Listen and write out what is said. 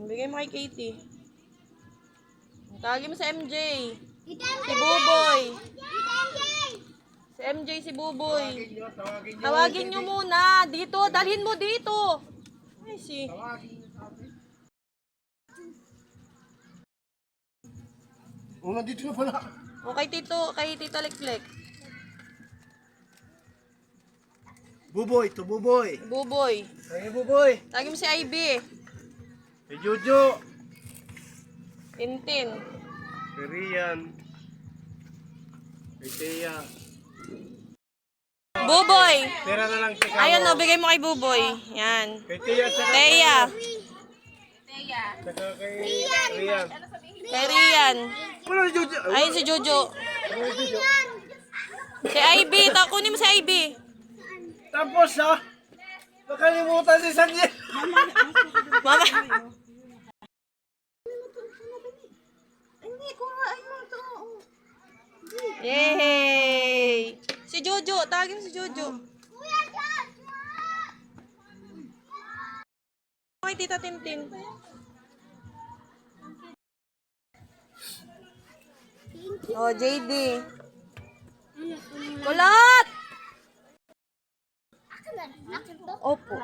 Bigay mo kay Katie. Tawagin mo sa MJ. Si Buboy. Si MJ, si Buboy. Tawagin nyo muna. Dito, dalhin mo dito. Ay, si. Nandito na pala. O kay Tito Liklek. Buboy, to Buboy. Buboy. Ay, Buboy. Tawagin mo si Ivy. Kay Jojo. Tintin. Kay Rian. Kay Thea. Buboy. Pera na lang si Kamo. Ayan o, bigay mo kay Buboy. Yan. Kay Thea at saka Teya. saka kay Rian. Kay Rian. Wala si Jojo. Ayun si Jojo. Wala si Jojo. Si Ivy. Kunin mo si Ivy. Tapos nakalimutan si Sanjay. Mama. Yay! Si Jojo. Tawagin mo si Jojo. Kay Tita Tintin. Oh, JD. Kulot! Opo.